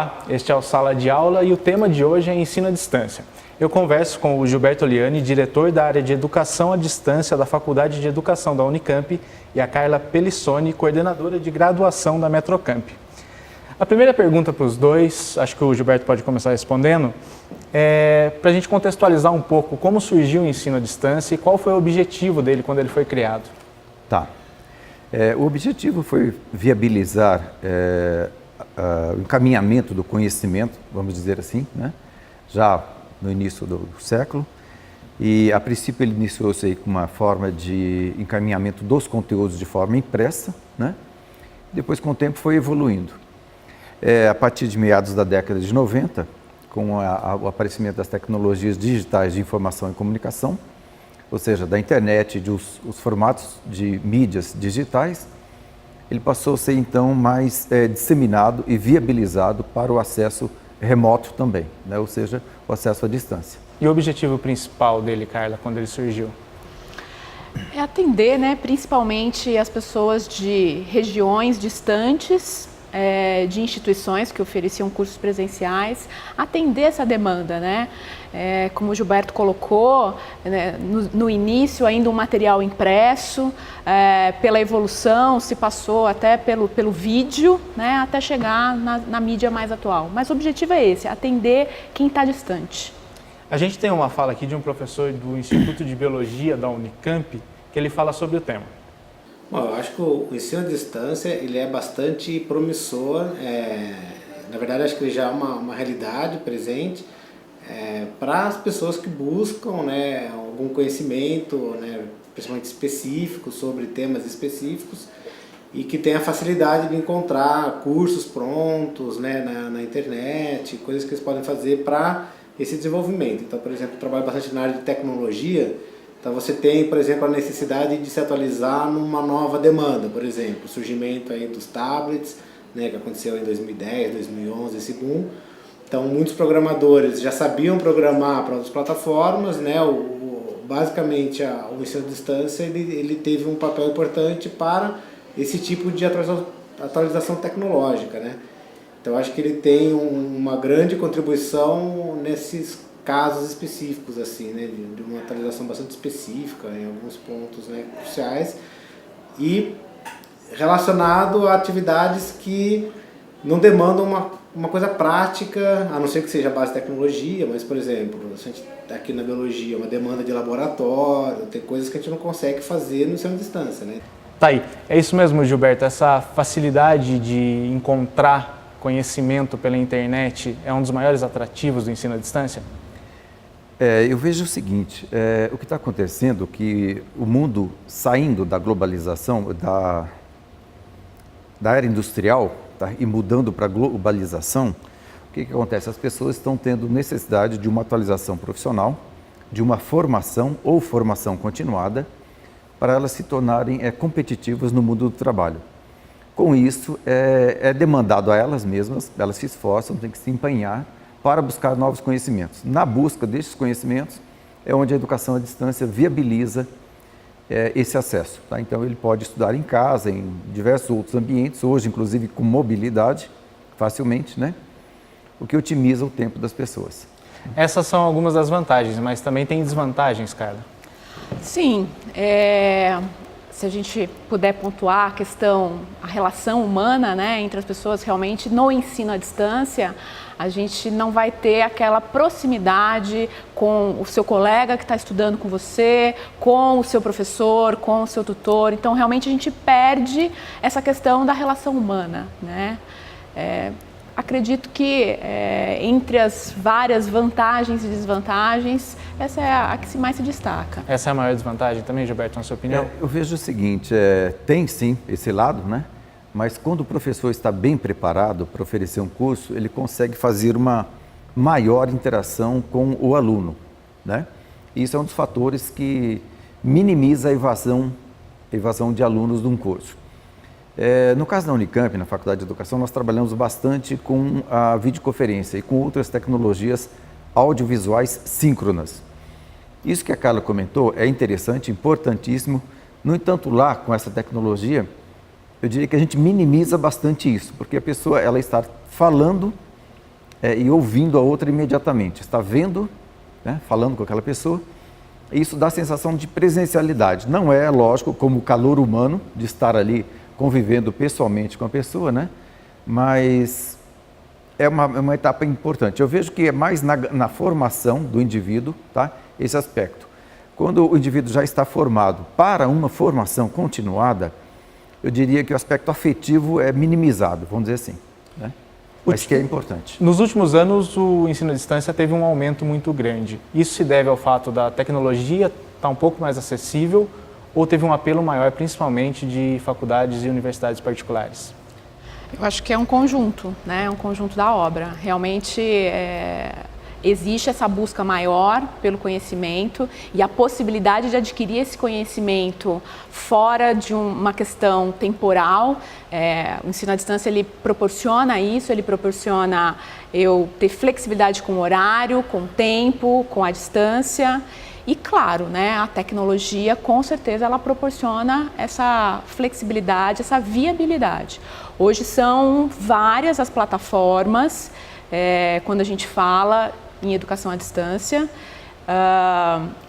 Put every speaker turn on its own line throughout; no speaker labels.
Olá, este é o Sala de Aula e o tema de hoje é ensino à distância. Eu converso com o Gilberto Liani, diretor da área de Educação à Distância da Faculdade de Educação da Unicamp, e a Carla Pelissoni, coordenadora de graduação da Metrocamp. A primeira pergunta para os dois, acho que o Gilberto pode começar respondendo, é para a gente contextualizar um pouco como surgiu o ensino à distância e qual foi o objetivo dele quando ele foi criado.
Tá. O objetivo foi viabilizar o encaminhamento do conhecimento, vamos dizer assim, né? Já no início do século. E, a princípio, ele iniciou-se aí com uma forma de encaminhamento dos conteúdos de forma impressa, né? Depois, com o tempo, foi evoluindo. A partir de meados da década de 90, com o aparecimento das tecnologias digitais de informação e comunicação, ou seja, da internet, os formatos de mídias digitais, ele passou a ser, então, mais disseminado e viabilizado para o acesso remoto também, né? Ou seja, o acesso à distância.
E o objetivo principal dele, Carla, quando ele surgiu?
É atender, né, principalmente as pessoas de regiões distantes, de instituições que ofereciam cursos presenciais, atender essa demanda, né? Como o Gilberto colocou, né, no início ainda um material impresso, pela evolução se passou até pelo vídeo, né, até chegar na mídia mais atual. Mas o objetivo é esse, atender quem está distante.
A gente tem uma fala aqui de um professor do Instituto de Biologia da Unicamp, que ele fala sobre o tema.
Bom, eu acho que o ensino à distância ele é bastante promissor, na verdade acho que ele já é uma realidade presente para as pessoas que buscam, né, algum conhecimento, né, principalmente específico, sobre temas específicos e que tem a facilidade de encontrar cursos prontos, né, na internet, coisas que eles podem fazer para esse desenvolvimento. Então, por exemplo, eu trabalho bastante na área de tecnologia. Então você tem, por exemplo, a necessidade de se atualizar numa nova demanda, por exemplo, o surgimento aí dos tablets, né, que aconteceu em 2010, 2011, esse boom. Então muitos programadores já sabiam programar para outras plataformas, né, basicamente o ensino à distância ele teve um papel importante para esse tipo de atualização tecnológica, né. Então acho que ele tem uma grande contribuição nesses casos específicos, assim, né, de uma atualização bastante específica em alguns pontos, né, cruciais e relacionado a atividades que não demandam uma coisa prática, a não ser que seja a base de tecnologia, mas, por exemplo, a gente tá aqui na biologia, uma demanda de laboratório, tem coisas que a gente não consegue fazer no ensino à distância, né.
Tá aí, é isso mesmo, Gilberto, essa facilidade de encontrar conhecimento pela internet é um dos maiores atrativos do ensino à distância?
Eu vejo o seguinte, o que está acontecendo, que o mundo saindo da globalização, da era industrial, tá, e mudando para a globalização, o que acontece? As pessoas estão tendo necessidade de uma atualização profissional, de uma formação ou formação continuada, para elas se tornarem competitivas no mundo do trabalho. Com isso, é demandado a elas mesmas, elas se esforçam, têm que se empenhar para buscar novos conhecimentos. Na busca desses conhecimentos é onde a educação à distância viabiliza esse acesso, tá? Então ele pode estudar em casa, em diversos outros ambientes, hoje inclusive com mobilidade, facilmente, né? O que otimiza o tempo das pessoas.
Essas são algumas das vantagens, mas também tem desvantagens, Carla.
Sim, se a gente puder pontuar a relação humana, né, entre as pessoas realmente no ensino à distância, a gente não vai ter aquela proximidade com o seu colega que está estudando com você, com o seu professor, com o seu tutor. Então, realmente, a gente perde essa questão da relação humana, né? Acredito que entre as várias vantagens e desvantagens, essa é a que mais se destaca.
Essa é a maior desvantagem também, Gilberto, na sua opinião?
Eu vejo o seguinte, tem sim esse lado, né? Mas quando o professor está bem preparado para oferecer um curso, ele consegue fazer uma maior interação com o aluno, né? Isso é um dos fatores que minimiza a evasão de alunos de um curso. No caso da Unicamp, na Faculdade de Educação, nós trabalhamos bastante com a videoconferência e com outras tecnologias audiovisuais síncronas. Isso que a Carla comentou é interessante, importantíssimo. No entanto, lá, com essa tecnologia, eu diria que a gente minimiza bastante isso, porque a pessoa ela está falando e ouvindo a outra imediatamente. Está vendo, né, falando com aquela pessoa, e isso dá a sensação de presencialidade. Não é, lógico, como o calor humano de estar ali convivendo pessoalmente com a pessoa, né? Mas é uma etapa importante. Eu vejo que é mais na formação do indivíduo, tá? Esse aspecto. Quando o indivíduo já está formado para uma formação continuada, eu diria que o aspecto afetivo é minimizado, vamos dizer assim, né? Mas que é importante.
Nos últimos anos, o ensino à distância teve um aumento muito grande. Isso se deve ao fato da tecnologia estar um pouco mais acessível ou teve um apelo maior, principalmente de faculdades e universidades particulares?
Eu acho que é um conjunto, né? É um conjunto da obra. Realmente existe essa busca maior pelo conhecimento e a possibilidade de adquirir esse conhecimento fora de uma questão temporal. O ensino à distância, ele proporciona isso, ele proporciona eu ter flexibilidade com o horário, com o tempo, com a distância. E claro, né, a tecnologia, com certeza, ela proporciona essa flexibilidade, essa viabilidade. Hoje são várias as plataformas, quando a gente fala em educação à distância.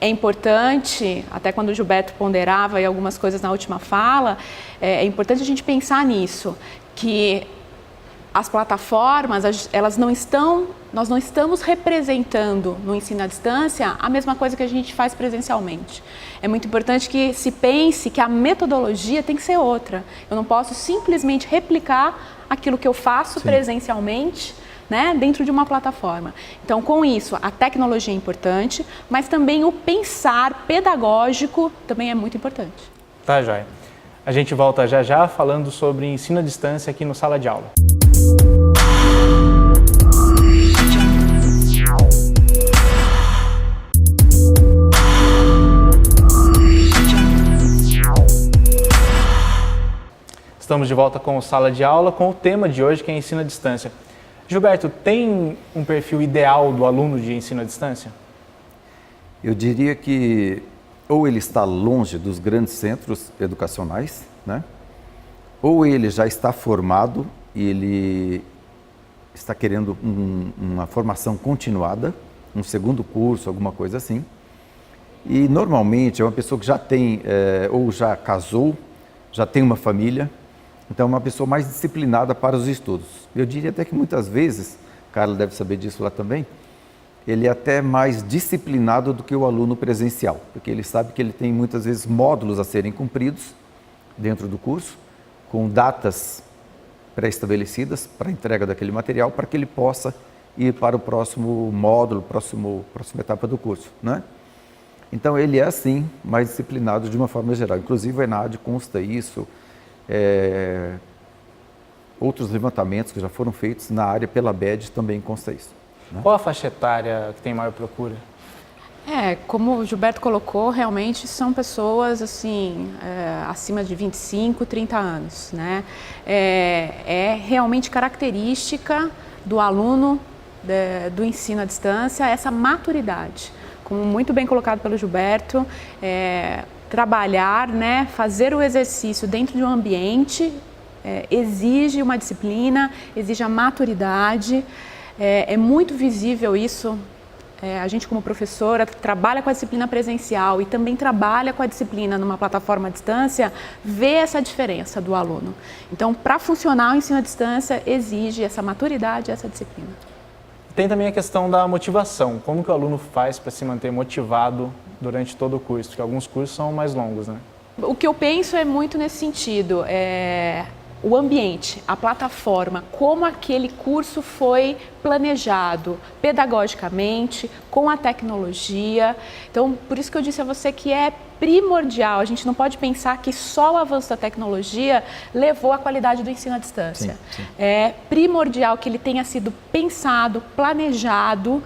É importante, até quando o Gilberto ponderava em algumas coisas na última fala, é importante a gente pensar nisso, que as plataformas, nós não estamos representando no ensino à distância a mesma coisa que a gente faz presencialmente. É muito importante que se pense que a metodologia tem que ser outra. Eu não posso simplesmente replicar aquilo que eu faço presencialmente, né, dentro de uma plataforma. Então, com isso, a tecnologia é importante, mas também o pensar pedagógico também é muito importante.
Tá, joia. A gente volta já já falando sobre ensino à distância aqui no Sala de Aula. Estamos de volta com o Sala de Aula, com o tema de hoje, que é ensino à distância. Gilberto, tem um perfil ideal do aluno de ensino à distância?
Eu diria que ou ele está longe dos grandes centros educacionais, né? Ou ele já está formado e ele está querendo uma formação continuada, um segundo curso, alguma coisa assim. E normalmente é uma pessoa que já tem, ou já casou, já tem uma família, então é uma pessoa mais disciplinada para os estudos. Eu diria até que muitas vezes, Carla deve saber disso lá também, ele é até mais disciplinado do que o aluno presencial, porque ele sabe que ele tem muitas vezes módulos a serem cumpridos dentro do curso, com datas pré-estabelecidas para a entrega daquele material, para que ele possa ir para o próximo módulo, próxima etapa do curso, né? Então ele é assim, mais disciplinado de uma forma geral. Inclusive o ENAD consta isso, outros levantamentos que já foram feitos na área pela BED também consta isso, né?
Qual a faixa etária que tem maior procura?
Como o Gilberto colocou, realmente são pessoas assim, acima de 25, 30 anos, né? É realmente característica do aluno do ensino à distância essa maturidade. Como muito bem colocado pelo Gilberto, trabalhar, né, fazer o exercício dentro de um ambiente exige uma disciplina, exige a maturidade, é muito visível isso. A gente como professora trabalha com a disciplina presencial e também trabalha com a disciplina numa plataforma à distância, vê essa diferença do aluno. Então, para funcionar o ensino à distância, exige essa maturidade e essa disciplina.
Tem também a questão da motivação. Como que o aluno faz para se manter motivado durante todo o curso? Porque alguns cursos são mais longos, né?
O que eu penso é muito nesse sentido. O ambiente, a plataforma, como aquele curso foi planejado pedagogicamente, com a tecnologia. Então, por isso que eu disse a você que é primordial. A gente não pode pensar que só o avanço da tecnologia levou à qualidade do ensino à distância.
Sim.
É primordial que ele tenha sido pensado, planejado,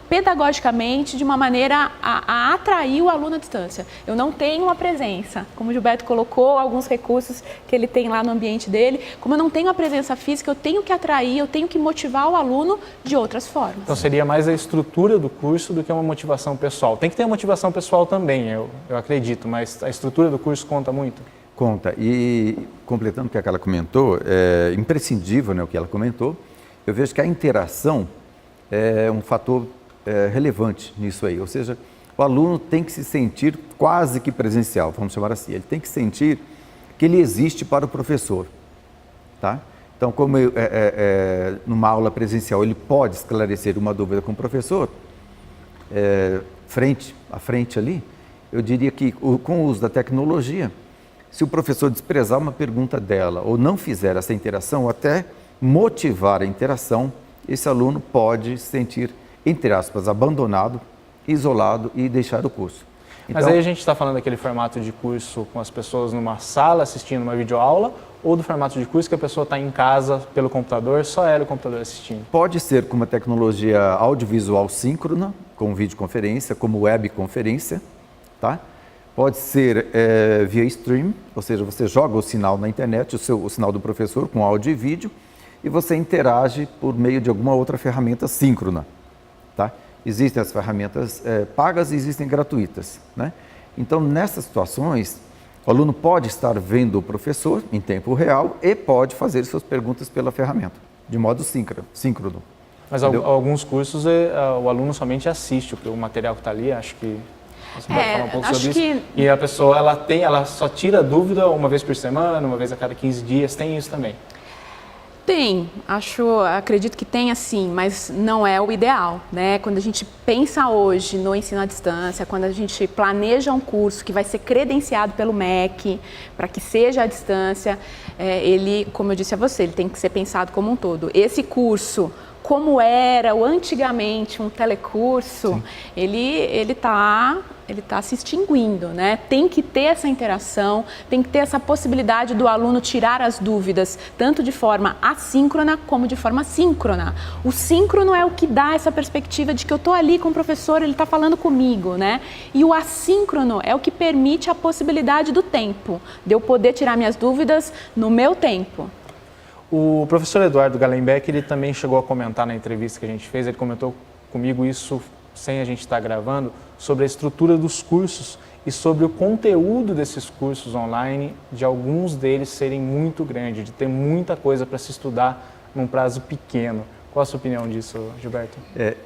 pedagogicamente, de uma maneira a atrair o aluno à distância. Eu não tenho uma presença, como o Gilberto colocou, alguns recursos que ele tem lá no ambiente dele, como eu não tenho a presença física, eu tenho que atrair, eu tenho que motivar o aluno de outras formas.
Então seria mais a estrutura do curso do que uma motivação pessoal. Tem que ter a motivação pessoal também, eu acredito, mas a estrutura do curso conta muito?
Conta. E completando o que ela comentou, é imprescindível, né, o que ela comentou, eu vejo que a interação é um fator relevante nisso aí. Ou seja, o aluno tem que se sentir quase que presencial, vamos chamar assim. Ele tem que sentir que ele existe para o professor, tá? Então, como numa aula presencial ele pode esclarecer uma dúvida com o professor, frente a frente ali, eu diria que com o uso da tecnologia, se o professor desprezar uma pergunta dela ou não fizer essa interação, ou até motivar a interação, esse aluno pode se sentir, entre aspas, abandonado, isolado e deixar o curso.
Mas aí a gente está falando daquele formato de curso com as pessoas numa sala assistindo uma videoaula, ou do formato de curso que a pessoa está em casa pelo computador, só ela e o computador assistindo?
Pode ser com uma tecnologia audiovisual síncrona, com videoconferência, como webconferência, tá? Pode ser via stream, ou seja, você joga o sinal na internet, o sinal do professor com áudio e vídeo, e você interage por meio de alguma outra ferramenta síncrona, tá? Existem as ferramentas pagas e existem gratuitas, né? Então, nessas situações, o aluno pode estar vendo o professor em tempo real e pode fazer suas perguntas pela ferramenta, de modo síncrono.
Mas alguns cursos o aluno somente assiste o material que está ali, acho que você pode falar um pouco sobre isso. E a pessoa ela só tira dúvida uma vez por semana, uma vez a cada 15 dias, tem isso também?
Tem, acredito que tenha sim, mas não é o ideal, né? Quando a gente pensa hoje no ensino à distância, quando a gente planeja um curso que vai ser credenciado pelo MEC, para que seja à distância, ele, como eu disse a você, ele tem que ser pensado como um todo. Esse curso, como era antigamente um telecurso, ele tá se extinguindo, né? Tem que ter essa interação, tem que ter essa possibilidade do aluno tirar as dúvidas, tanto de forma assíncrona como de forma síncrona. O síncrono é o que dá essa perspectiva de que eu estou ali com o professor, ele está falando comigo, né? E o assíncrono é o que permite a possibilidade do tempo, de eu poder tirar minhas dúvidas no meu tempo.
O professor Eduardo Gallenbeck, ele também chegou a comentar na entrevista que a gente fez, ele comentou comigo isso sem a gente estar gravando, sobre a estrutura dos cursos e sobre o conteúdo desses cursos online, de alguns deles serem muito grandes, de ter muita coisa para se estudar num prazo pequeno. Qual a sua opinião disso, Gilberto?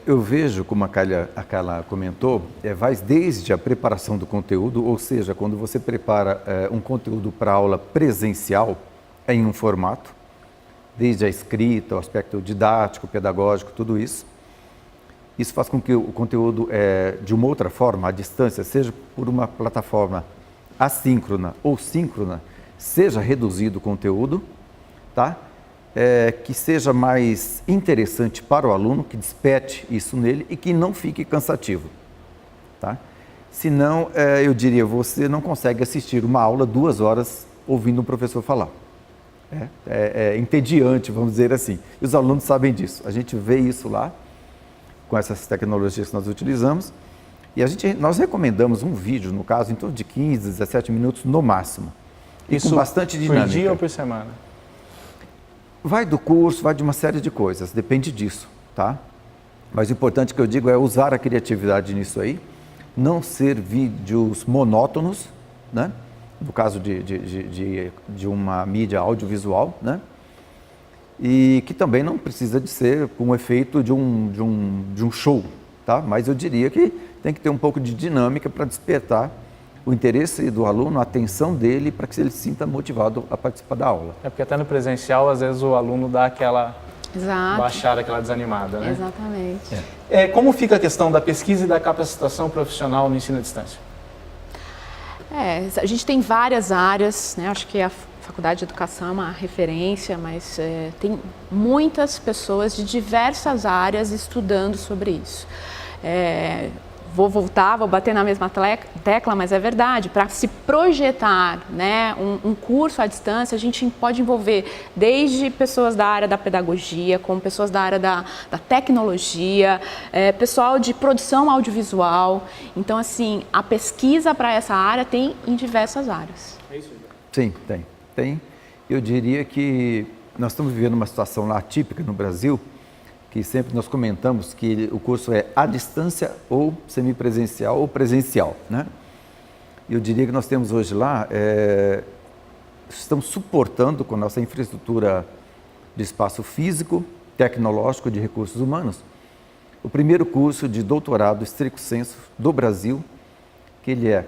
Eu vejo, como a Carla comentou, vai desde a preparação do conteúdo, ou seja, quando você prepara um conteúdo para aula presencial em um formato, desde a escrita, o aspecto didático, pedagógico, tudo isso. Isso faz com que o conteúdo, de uma outra forma, à distância, seja por uma plataforma assíncrona ou síncrona, seja reduzido o conteúdo, tá? Que seja mais interessante para o aluno, que desperte isso nele e que não fique cansativo, tá? Senão, eu diria, você não consegue assistir uma aula 2 horas ouvindo um professor falar. É entediante, vamos dizer assim. E os alunos sabem disso. A gente vê isso lá, com essas tecnologias que nós utilizamos, e nós recomendamos um vídeo, no caso, em torno de 15, 17 minutos no máximo. E
isso
com bastante dinâmica.
Por dia ou por semana?
Vai do curso, vai de uma série de coisas, depende disso, tá? Mas o importante que eu digo é usar a criatividade nisso aí, não ser vídeos monótonos, né? No caso de uma mídia audiovisual, né? E que também não precisa de ser com o efeito de um show, tá? Mas eu diria que tem que ter um pouco de dinâmica para despertar o interesse do aluno, a atenção dele, para que ele se sinta motivado a participar da aula.
Porque até no presencial, às vezes o aluno dá aquela baixada, aquela desanimada, né?
Exatamente.
Como fica a questão da pesquisa e da capacitação profissional no ensino à distância?
A gente tem várias áreas, né? Acho que a Faculdade de Educação é uma referência, mas tem muitas pessoas de diversas áreas estudando sobre isso. Vou bater na mesma tecla, mas é verdade, para se projetar, né, um curso à distância, a gente pode envolver desde pessoas da área da pedagogia, como pessoas da área da tecnologia, pessoal de produção audiovisual. Então, assim, a pesquisa para essa área tem em diversas áreas.
É isso?
Sim, tem. Eu diria que nós estamos vivendo uma situação lá atípica no Brasil, que sempre nós comentamos que o curso é à distância ou semipresencial ou presencial, né? Eu diria que nós temos hoje lá, estamos suportando com a nossa infraestrutura de espaço físico, Tecnológico de Recursos Humanos, o primeiro curso de doutorado stricto sensu do Brasil, que ele é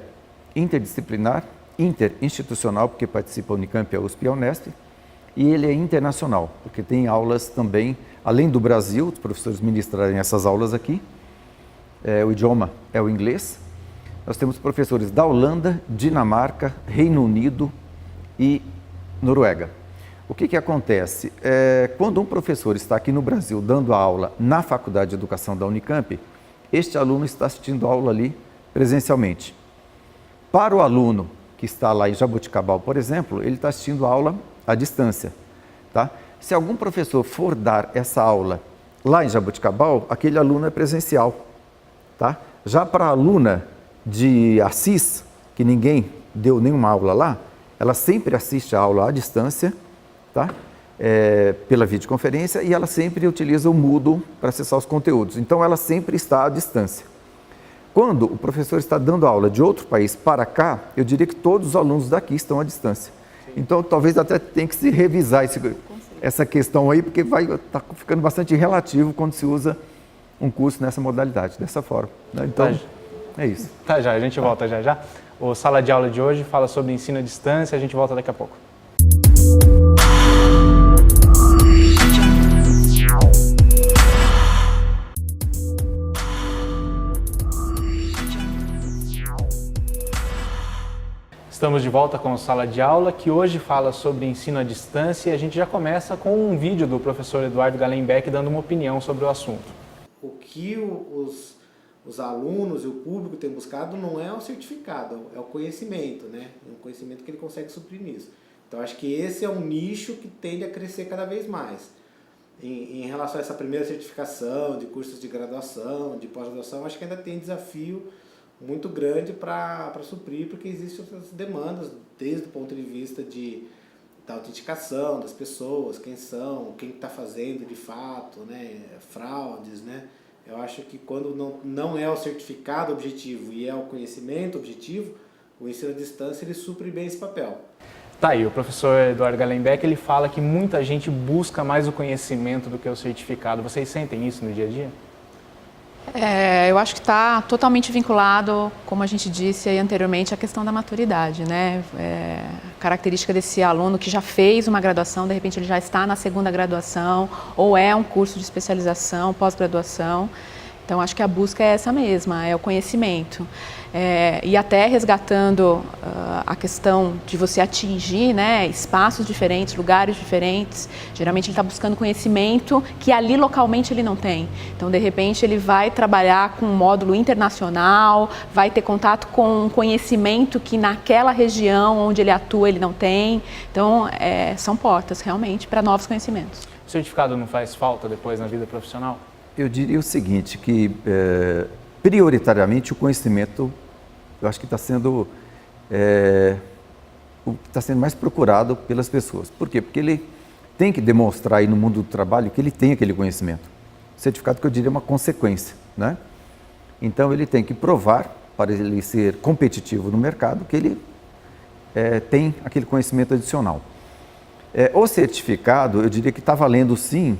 interdisciplinar, interinstitucional, porque participa a Unicamp, a USP e a Unesp, e ele é internacional, porque tem aulas também, além do Brasil, os professores ministrarem essas aulas aqui, o idioma é o inglês. Nós temos professores da Holanda, Dinamarca, Reino Unido e Noruega. O que acontece? Quando um professor está aqui no Brasil dando aula na Faculdade de Educação da Unicamp, este aluno está assistindo a aula ali presencialmente. Para o aluno que está lá em Jaboticabal, por exemplo, ele está assistindo a aula à distância. Tá? Se algum professor for dar essa aula lá em Jaboticabal, aquele aluno é presencial. Tá? Já para a aluna de Assis, que ninguém deu nenhuma aula lá, ela sempre assiste a aula à distância, tá? Pela videoconferência, e ela sempre utiliza o Moodle para acessar os conteúdos. Então, ela sempre está à distância. Quando o professor está dando aula de outro país para cá, eu diria que todos os alunos daqui estão à distância. Então, talvez até tenha que se revisar essa questão aí, porque vai estar ficando bastante relativo quando se usa um curso nessa modalidade, dessa forma. Né? Então, é isso.
Tá, já, a gente volta já. O Sala de Aula de hoje fala sobre ensino à distância, a gente volta daqui a pouco. Estamos de volta com o Sala de Aula, que hoje fala sobre ensino à distância, e a gente já começa com um vídeo do professor Eduardo Galenbeck dando uma opinião sobre o assunto.
O que os alunos e o público têm buscado não é o certificado, é o conhecimento, né? É um conhecimento que ele consegue suprir nisso. Então, acho que esse é um nicho que tende a crescer cada vez mais. Em relação a essa primeira certificação de cursos de graduação, de pós-graduação, acho que ainda tem desafio muito grande para suprir, porque existem outras demandas, desde o ponto de vista da autenticação das pessoas, quem são, quem está fazendo de fato, né? Fraudes, né? Eu acho que quando não é o certificado objetivo e é o conhecimento objetivo, o ensino à distância ele supre bem esse papel.
Tá aí, o professor Eduardo Galenbeck, ele fala que muita gente busca mais o conhecimento do que o certificado. Vocês sentem isso no dia a dia?
Eu acho que está totalmente vinculado, como a gente disse aí anteriormente, à questão da maturidade, né? A característica desse aluno que já fez uma graduação, de repente ele já está na segunda graduação, ou é um curso de especialização, pós-graduação. Então, acho que a busca é essa mesma, é o conhecimento. E até resgatando a questão de você atingir, né, espaços diferentes, lugares diferentes. Geralmente ele está buscando conhecimento que ali localmente ele não tem. Então, de repente, ele vai trabalhar com um módulo internacional, vai ter contato com um conhecimento que naquela região onde ele atua ele não tem. Então, são portas realmente para novos conhecimentos.
O certificado não faz falta depois na vida profissional?
Eu diria o seguinte, que prioritariamente o conhecimento, eu acho que está sendo o que está sendo mais procurado pelas pessoas. Por quê? Porque ele tem que demonstrar aí no mundo do trabalho que ele tem aquele conhecimento. O certificado, que eu diria, é uma consequência, né? Então, ele tem que provar, para ele ser competitivo no mercado, que ele tem aquele conhecimento adicional. O certificado, eu diria que está valendo sim,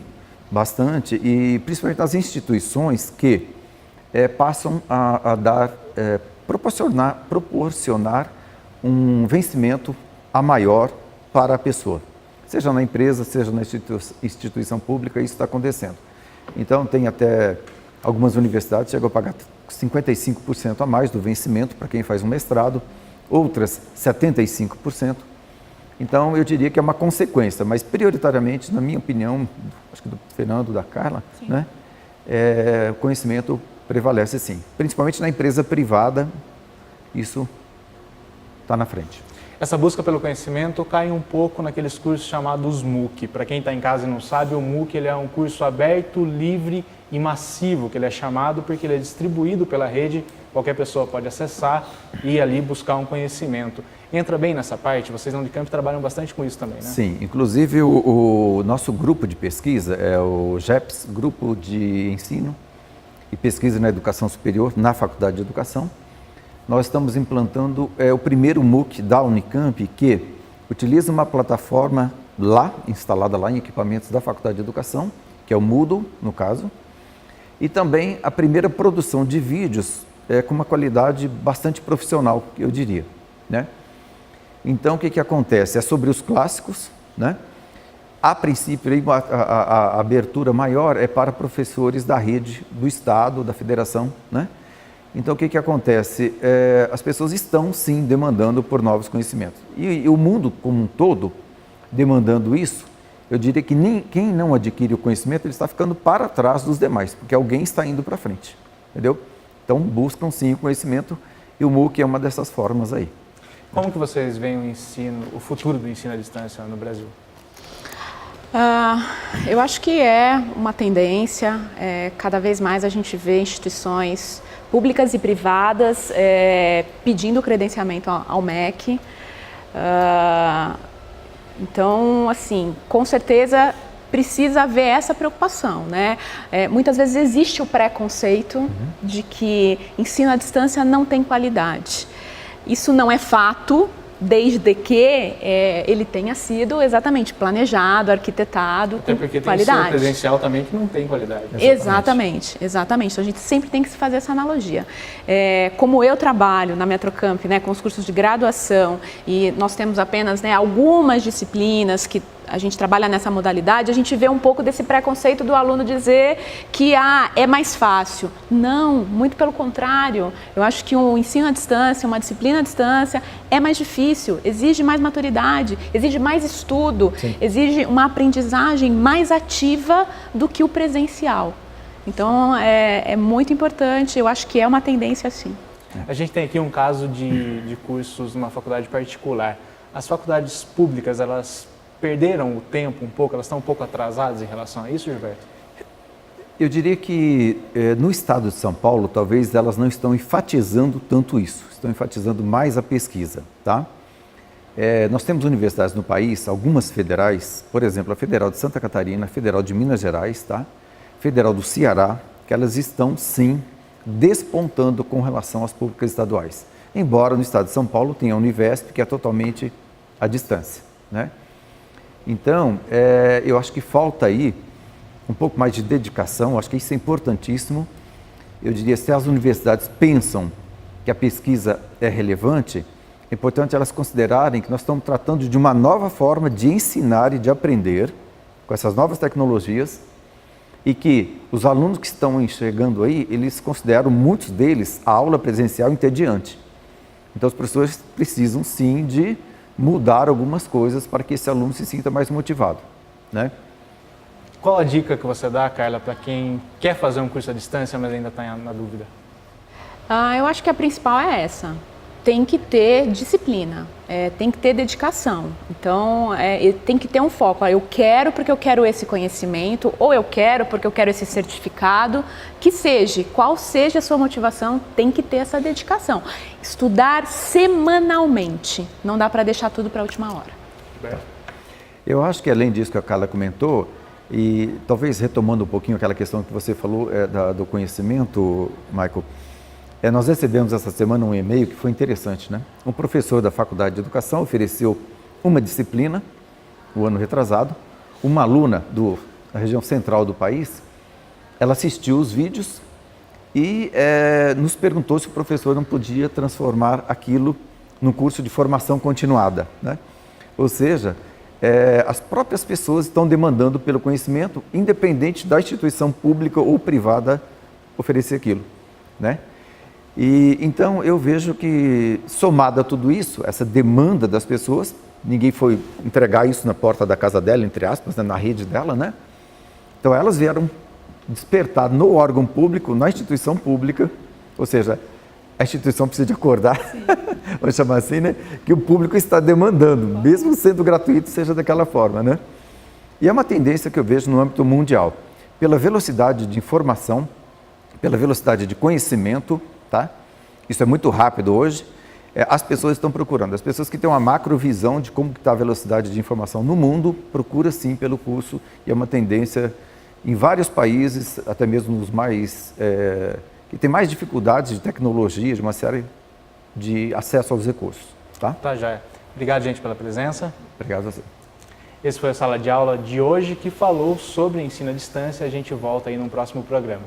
bastante, e principalmente nas instituições que passam a proporcionar um vencimento a maior para a pessoa, seja na empresa, seja na instituição pública, isso está acontecendo. Então, tem até algumas universidades que chegam a pagar 55% a mais do vencimento para quem faz um mestrado, outras 75%. Então, eu diria que é uma consequência, mas prioritariamente, na minha opinião, acho que do Fernando, da Carla, né, o conhecimento prevalece sim. Principalmente na empresa privada, isso está na frente.
Essa busca pelo conhecimento cai um pouco naqueles cursos chamados MOOC. Para quem está em casa e não sabe, o MOOC ele é um curso aberto, livre e massivo, que ele é chamado porque ele é distribuído pela rede, qualquer pessoa pode acessar e ali buscar um conhecimento. Entra bem nessa parte? Vocês na Unicamp trabalham bastante com isso também, né?
Sim, inclusive o nosso grupo de pesquisa é o GEPS, Grupo de Ensino e Pesquisa na Educação Superior, na Faculdade de Educação. Nós estamos implantando o primeiro MOOC da Unicamp que utiliza uma plataforma instalada lá em equipamentos da Faculdade de Educação, que é o Moodle, no caso, e também a primeira produção de vídeos com uma qualidade bastante profissional, eu diria, né? Então, o que acontece? É sobre os clássicos, né? A princípio, a abertura maior é para professores da rede, do Estado, da Federação, né? Então, o que acontece? As pessoas estão, sim, demandando por novos conhecimentos. E o mundo como um todo, demandando isso, eu diria que quem não adquire o conhecimento, ele está ficando para trás dos demais, porque alguém está indo para frente, entendeu? Então, buscam, sim, o conhecimento, e o MOOC é uma dessas formas aí.
Como que vocês veem o futuro do ensino à distância no Brasil?
Eu acho que é uma tendência, cada vez mais a gente vê instituições públicas e privadas pedindo credenciamento ao MEC. Então, assim, com certeza precisa haver essa preocupação, né? Muitas vezes existe o preconceito de que ensino à distância não tem qualidade. Isso não é fato, desde que ele tenha sido exatamente planejado, arquitetado,
até porque
com qualidade.
Tem ensino presencial também que não tem qualidade.
Exatamente. Então a gente sempre tem que se fazer essa analogia. Como eu trabalho na Metrocamp, né, com os cursos de graduação, e nós temos apenas, né, algumas disciplinas que a gente trabalha nessa modalidade, a gente vê um pouco desse preconceito do aluno dizer que é mais fácil. Não, muito pelo contrário. Eu acho que um ensino à distância, uma disciplina à distância é mais difícil, exige mais maturidade, exige mais estudo, sim, exige uma aprendizagem mais ativa do que o presencial. Então, é muito importante, eu acho que é uma tendência assim.
A gente tem aqui um caso de cursos numa faculdade particular. As faculdades públicas, elas perderam o tempo um pouco, elas estão um pouco atrasadas em relação a isso, Gilberto?
Eu diria que no estado de São Paulo, talvez elas não estão enfatizando tanto isso, estão enfatizando mais a pesquisa, tá? Nós temos universidades no país, algumas federais, por exemplo, a Federal de Santa Catarina, a Federal de Minas Gerais, tá? Federal do Ceará, que elas estão, sim, despontando com relação às públicas estaduais. Embora no estado de São Paulo tenha a Univesp, que é totalmente à distância, né? Então, eu acho que falta aí um pouco mais de dedicação, acho que isso é importantíssimo. Eu diria, se as universidades pensam que a pesquisa é relevante, é importante elas considerarem que nós estamos tratando de uma nova forma de ensinar e de aprender com essas novas tecnologias e que os alunos que estão chegando aí, eles consideram, muitos deles, a aula presencial entediante. Então, os professores precisam, sim, de mudar algumas coisas para que esse aluno se sinta mais motivado, né?
Qual a dica que você dá, Carla, para quem quer fazer um curso à distância, mas ainda está na dúvida?
Eu acho que a principal é essa. Tem que ter disciplina, tem que ter dedicação. Então, tem que ter um foco. Eu quero porque eu quero esse conhecimento, ou eu quero porque eu quero esse certificado, que seja, qual seja a sua motivação, tem que ter essa dedicação. Estudar semanalmente, não dá para deixar tudo para a última hora.
Eu acho que além disso que a Carla comentou, e talvez retomando um pouquinho aquela questão que você falou do conhecimento, Michael, nós recebemos essa semana um e-mail que foi interessante, né? Um professor da Faculdade de Educação ofereceu uma disciplina, o ano retrasado, uma aluna da região central do país, ela assistiu os vídeos e nos perguntou se o professor não podia transformar aquilo num curso de formação continuada, né? Ou seja, as próprias pessoas estão demandando pelo conhecimento, independente da instituição pública ou privada oferecer aquilo, né? E então eu vejo que, somado a tudo isso, essa demanda das pessoas, ninguém foi entregar isso na porta da casa dela, entre aspas, né, na rede dela, né? Então elas vieram despertar no órgão público, na instituição pública, ou seja, a instituição precisa de acordar, vamos chamar assim, né? Que o público está demandando, mesmo sendo gratuito, seja daquela forma, né? E é uma tendência que eu vejo no âmbito mundial, pela velocidade de informação, pela velocidade de conhecimento, tá? Isso é muito rápido hoje. As pessoas estão procurando, as pessoas que têm uma macrovisão de como está a velocidade de informação no mundo, procura sim pelo curso, e é uma tendência em vários países, até mesmo nos mais, que tem mais dificuldades de tecnologia, de uma série de acesso aos recursos. Tá?
Tá, já. Obrigado, gente, pela presença.
Obrigado a você.
Esse foi a Sala de Aula de hoje, que falou sobre ensino à distância. A gente volta aí no próximo programa.